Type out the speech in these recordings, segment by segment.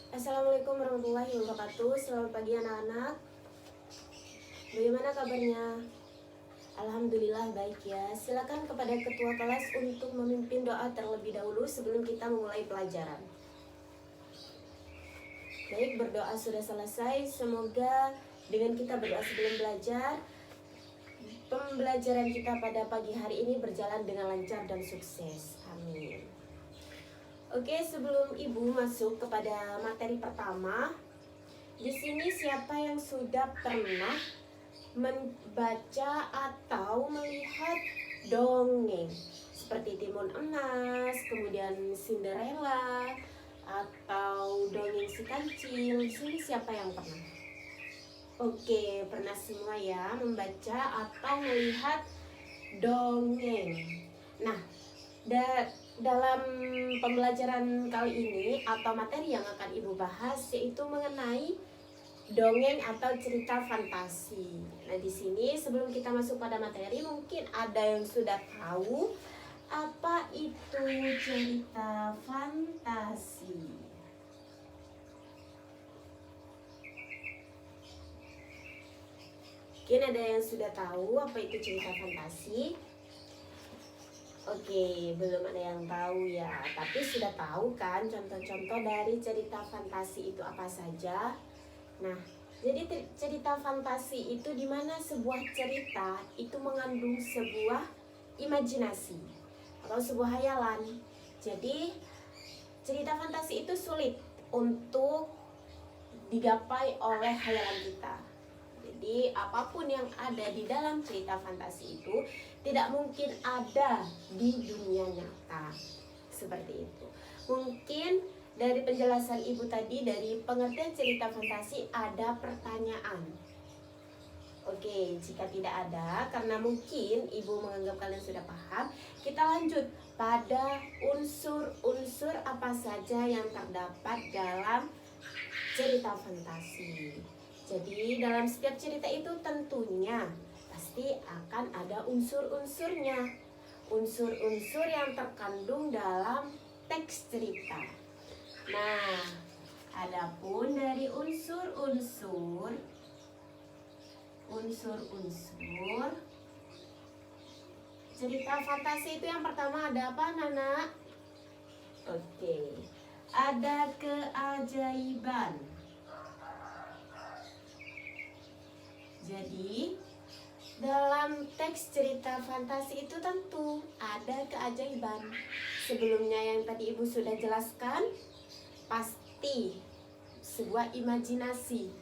Assalamualaikum warahmatullahi wabarakatuh. Selamat pagi anak-anak. Bagaimana kabarnya? Alhamdulillah baik ya. Silakan kepada ketua kelas untuk memimpin doa terlebih dahulu sebelum kita memulai pelajaran. Baik, berdoa sudah selesai. Semoga dengan kita berdoa sebelum belajar, pembelajaran kita pada pagi hari ini berjalan dengan lancar dan sukses. Amin. Oke, sebelum Ibu masuk kepada materi pertama, di sini siapa yang sudah pernah membaca atau melihat dongeng seperti Timun Emas, kemudian Cinderella, atau dongeng si kancil? Di sini siapa yang pernah? Oke, pernah semua ya membaca atau melihat dongeng. Nah, dalam pembelajaran kali ini atau materi yang akan Ibu bahas yaitu mengenai dongeng atau cerita fantasi. Nah, di sini sebelum kita masuk pada materi, mungkin ada yang sudah tahu apa itu cerita fantasi. Mungkin ada yang sudah tahu apa itu cerita fantasi. Oke, belum ada yang tahu ya, tapi sudah tahu kan contoh-contoh dari cerita fantasi itu apa saja. Nah, jadi cerita fantasi itu dimana sebuah cerita itu mengandung sebuah imajinasi atau sebuah hayalan. Jadi cerita fantasi itu sulit untuk digapai oleh hayalan kita. Jadi apapun yang ada di dalam cerita fantasi itu tidak mungkin ada di dunia nyata. Seperti itu. Mungkin dari penjelasan Ibu tadi, dari pengertian cerita fantasi ada pertanyaan. Oke, jika tidak ada, karena mungkin Ibu menganggap kalian sudah paham, kita lanjut pada unsur-unsur apa saja yang terdapat dalam cerita fantasi. Jadi dalam setiap cerita itu tentunya pasti akan ada unsur-unsurnya. Unsur-unsur yang terkandung dalam teks cerita. Nah, adapun dari unsur-unsur cerita fantasi itu yang pertama ada apa, Nana? Oke. Ada keajaiban. Jadi, dalam teks cerita fantasi itu tentu ada keajaiban. Sebelumnya yang tadi Ibu sudah jelaskan, pasti sebuah imajinasi,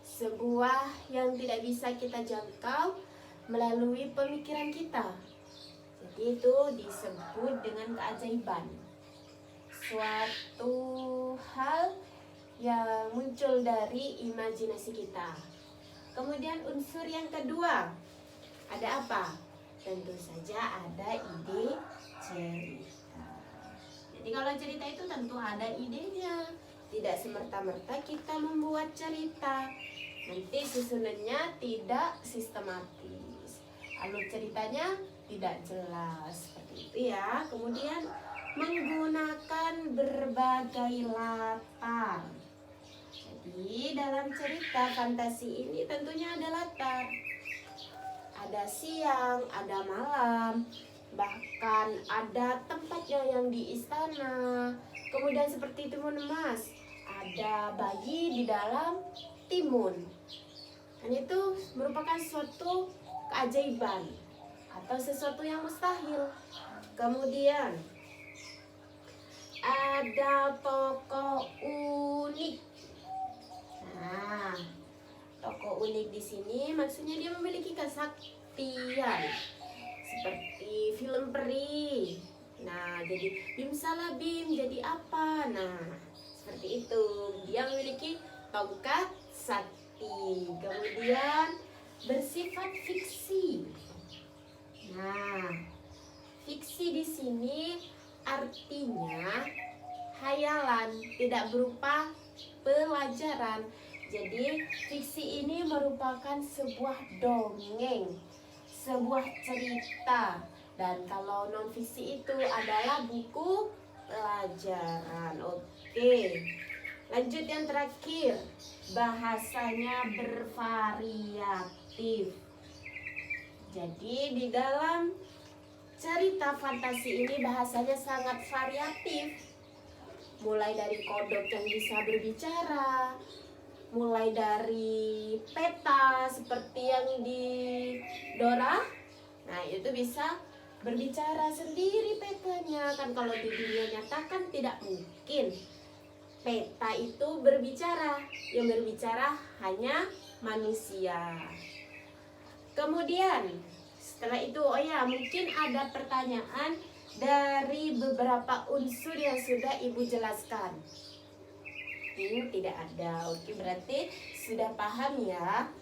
sebuah yang tidak bisa kita jangkau melalui pemikiran kita. Jadi itu disebut dengan keajaiban. Suatu hal yang muncul dari imajinasi kita. Kemudian unsur yang kedua, ada apa? Tentu saja ada ide cerita. Jadi kalau cerita itu tentu ada idenya. Tidak semerta-merta kita membuat cerita. Nanti susunannya tidak sistematis. Alur ceritanya tidak jelas. Seperti itu ya. Kemudian menggunakan berbagai latar. Jadi dalam cerita fantasi ini tentunya ada latar. Ada siang, ada malam, bahkan ada tempatnya yang di istana. Kemudian seperti Timun Emas, ada bayi di dalam timun. Dan itu merupakan suatu keajaiban atau sesuatu yang mustahil. Kemudian ada tokoh unik. Nah, tokoh unik di sini maksudnya dia memiliki kesaktian seperti film peri. Nah, jadi Bim salah Bim jadi apa? Nah, seperti itu. Dia memiliki tongkat sakti. Kemudian bersifat fiksi. Nah, fiksi di sini artinya hayalan, tidak berupa pelajaran. Jadi fiksi ini merupakan sebuah dongeng, sebuah cerita. Dan kalau non fiksi itu adalah buku pelajaran. Oke. Lanjut yang terakhir, bahasanya bervariatif. Jadi di dalam cerita fantasi ini bahasanya sangat variatif. Mulai dari kodok yang bisa berbicara, mulai dari peta seperti yang di Dora. Nah, itu bisa berbicara sendiri petanya. Kan kalau di dunia nyata kan tidak mungkin peta itu berbicara. Yang berbicara hanya manusia. Kemudian setelah itu, oh ya, mungkin ada pertanyaan dari beberapa unsur yang sudah Ibu jelaskan. Ini tidak ada. Oke, berarti sudah paham ya.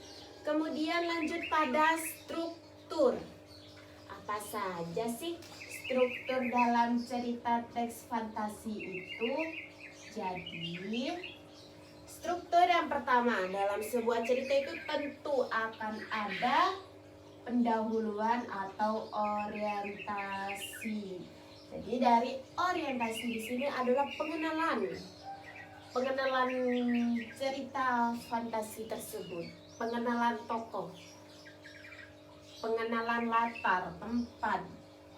Kemudian lanjut pada struktur. Apa saja sih struktur dalam cerita teks fantasi itu? Jadi, struktur yang pertama dalam sebuah cerita itu tentu akan ada pendahuluan atau orientasi. Jadi dari orientasi di sini adalah pengenalan cerita fantasi tersebut, pengenalan tokoh, pengenalan latar tempat,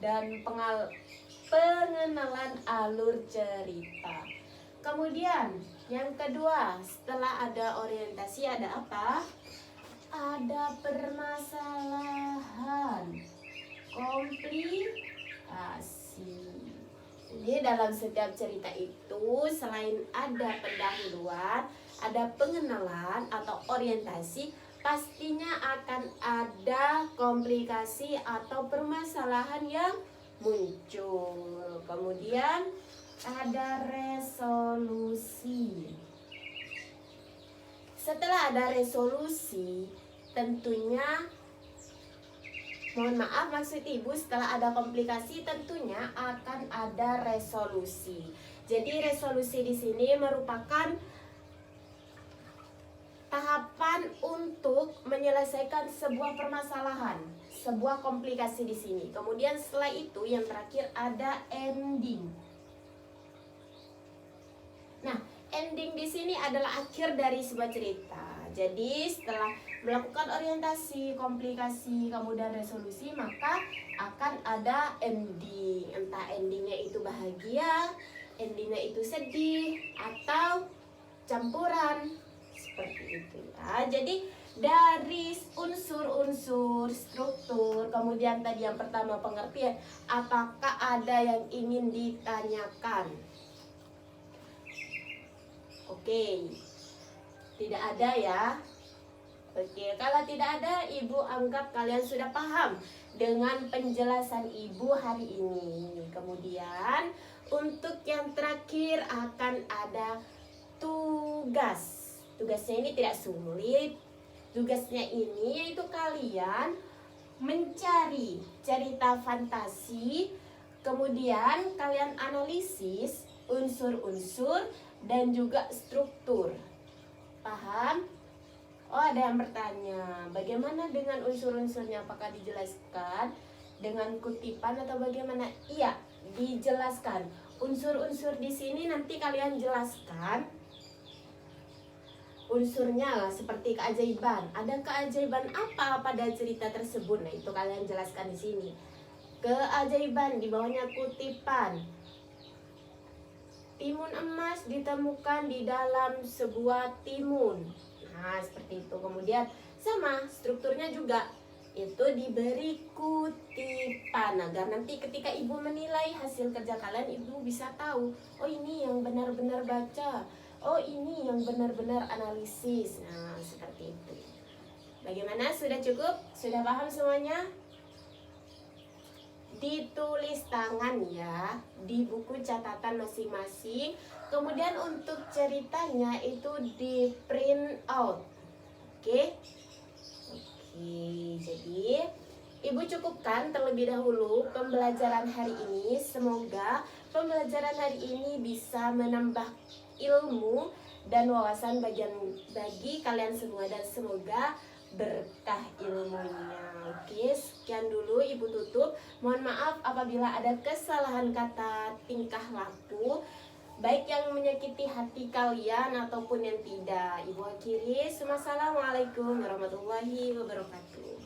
dan pengenalan alur cerita. Kemudian yang kedua, setelah ada orientasi ada apa? Ada permasalahan, komplikasi. Jadi dalam setiap cerita itu selain ada pendahuluan, ada pengenalan atau orientasi, pastinya akan ada komplikasi atau permasalahan yang muncul. Kemudian ada resolusi. Setelah ada resolusi, tentunya, mohon maaf maksud Ibu, setelah ada komplikasi tentunya akan ada resolusi. Jadi resolusi di sini merupakan tahapan untuk menyelesaikan sebuah permasalahan, sebuah komplikasi di sini. Kemudian setelah itu yang terakhir ada ending. Nah, ending di sini adalah akhir dari sebuah cerita. Jadi setelah melakukan orientasi, komplikasi, kemudian resolusi, maka akan ada ending. Entah endingnya itu bahagia, endingnya itu sedih, atau campuran. Seperti itu ya. Jadi dari unsur-unsur struktur, kemudian tadi yang pertama pengertian, apakah ada yang ingin ditanyakan? Oke, tidak ada ya. Oke, kalau tidak ada, Ibu anggap kalian sudah paham dengan penjelasan Ibu hari ini. Kemudian untuk yang terakhir akan ada tugas. Tugasnya ini tidak sulit. Tugasnya ini yaitu kalian mencari cerita fantasi, kemudian kalian analisis unsur-unsur dan juga struktur. Paham? Oh, ada yang bertanya, bagaimana dengan unsur-unsurnya? Apakah dijelaskan dengan kutipan atau bagaimana? Iya, dijelaskan. Unsur-unsur di sini nanti kalian jelaskan. Unsurnya seperti keajaiban. Ada keajaiban apa pada cerita tersebut? Nah, itu kalian jelaskan di sini. Keajaiban, di bawahnya kutipan. Timun emas ditemukan di dalam sebuah timun. Nah, seperti itu. Kemudian sama strukturnya juga itu diberi kutipan agar nanti ketika Ibu menilai hasil kerja kalian, Ibu bisa tahu, oh ini yang benar-benar baca, oh ini yang benar-benar analisis. Nah, seperti itu. Bagaimana? Sudah cukup? Sudah paham semuanya? Ditulis tangan ya di buku catatan masing-masing. Kemudian untuk ceritanya itu di print out. Oke. Jadi Ibu cukupkan terlebih dahulu pembelajaran hari ini. Semoga pembelajaran hari ini bisa menambah ilmu dan wawasan bagi kalian semua, dan semoga berkah ilmunya. Oke, sekian dulu Ibu tutup. Mohon maaf apabila ada kesalahan kata, tingkah laku. baik yang menyakiti hati kalian ataupun yang tidak. Ibu akhiri, wassalamualaikum warahmatullahi wabarakatuh.